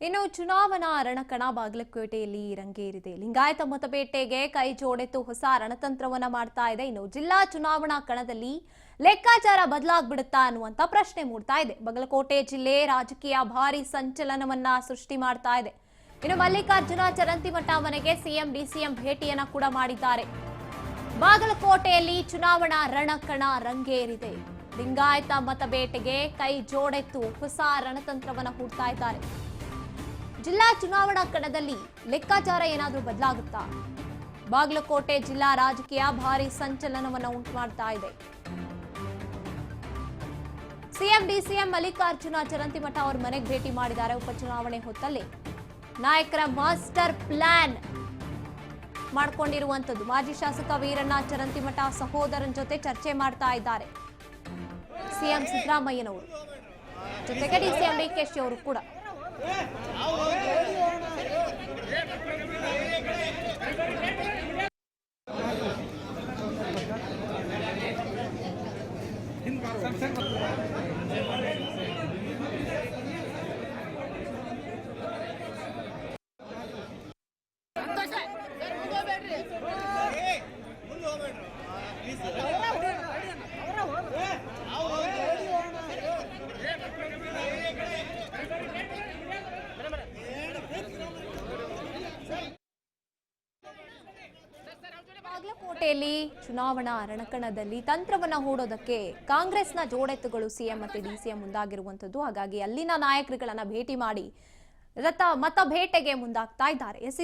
ಇನ್ನು ಚುನಾವಣಾ ರಣಕಣ ಬಾಗಲಕೋಟೆಯಲ್ಲಿ ರಂಗೇರಿದೆ. ಲಿಂಗಾಯತ ಮತಬೇಟೆಗೆ ಕೈ ಜೋಡೆತ್ತು ಹೊಸ ರಣತಂತ್ರವನ್ನ ಮಾಡ್ತಾ ಇದೆ. ಇನ್ನು ಜಿಲ್ಲಾ ಚುನಾವಣಾ ಕಣದಲ್ಲಿ ಲೆಕ್ಕಾಚಾರ ಬದಲಾಗ್ಬಿಡುತ್ತಾ ಅನ್ನುವಂತ ಪ್ರಶ್ನೆ ಮೂಡ್ತಾ ಇದೆ. ಬಾಗಲಕೋಟೆ ಜಿಲ್ಲೆ ರಾಜಕೀಯ ಭಾರಿ ಸಂಚಲನವನ್ನ ಸೃಷ್ಟಿ ಮಾಡ್ತಾ ಇದೆ. ಇನ್ನು ಮಲ್ಲಿಕಾರ್ಜುನ ಚರಂತಿಮಠ ಮನೆಗೆ ಸಿಎಂ ಡಿಸಿಎಂ ಭೇಟಿಯನ್ನ ಕೂಡ ಮಾಡಿದ್ದಾರೆ. ಬಾಗಲಕೋಟೆಯಲ್ಲಿ ಚುನಾವಣಾ ರಣಕಣ ರಂಗೇರಿದೆ. ಲಿಂಗಾಯತ ಮತಬೇಟೆಗೆ ಕೈ ಜೋಡೆತ್ತು ಹೊಸ ರಣತಂತ್ರವನ್ನ ಹೂಡ್ತಾ ಇದ್ದಾರೆ. ಜಿಲ್ಲಾ ಚುನಾವಣಾ ಕಣದಲ್ಲಿ ಲೆಕ್ಕಾಚಾರ ಏನಾದರೂ ಬದಲಾಗುತ್ತಾ? ಬಾಗಲಕೋಟೆ ಜಿಲ್ಲಾ ರಾಜಕೀಯ ಭಾರಿ ಸಂಚಲನವನ್ನು ಉಂಟು ಮಾಡ್ತಾ ಇದೆ. ಸಿಎಂ ಡಿಸಿಎಂ ಮಲ್ಲಿಕಾರ್ಜುನ ಚರಂತಿಮಠ ಅವರ ಮನೆಗೆ ಭೇಟಿ ಮಾಡಿದ್ದಾರೆ. ಉಪಚುನಾವಣೆ ಹೊತ್ತಲ್ಲಿ ನಾಯಕರ ಮಾಸ್ಟರ್ ಪ್ಲಾನ್ ಮಾಡಿಕೊಂಡಿರುವಂತದ್ದು. ಮಾಜಿ ಶಾಸಕ ವೀರಣ್ಣ ಚರಂತಿಮಠ ಸಹೋದರನ ಜೊತೆ ಚರ್ಚೆ ಮಾಡ್ತಾ ಇದ್ದಾರೆ ಸಿಎಂ ಸಿದ್ದರಾಮಯ್ಯನವರು, ಜೊತೆಗೆ ಡಿಸಿಎಂ ಡಿಕೆಶಿ ಅವರು ಕೂಡ. ಬಾಗಲಕೋಟೆಯಲ್ಲಿ ಚುನಾವಣಾ ರಣಕಣದಲ್ಲಿ ತಂತ್ರವನ್ನ ಹೂಡೋದಕ್ಕೆ ಕಾಂಗ್ರೆಸ್ನ ಜೋಡೆತ್ತುಗಳು ಸಿಎಂ ಮತ್ತು ಡಿಸಿಎಂ ಮುಂದಾಗಿರುವಂತದ್ದು. ಹಾಗಾಗಿ ಅಲ್ಲಿನ ನಾಯಕರುಗಳನ್ನ ಭೇಟಿ ಮಾಡಿ ಮತ ಬೇಟೆಗೆ ಮುಂದಾಗ್ತಾ ಇದ್ದಾರೆ.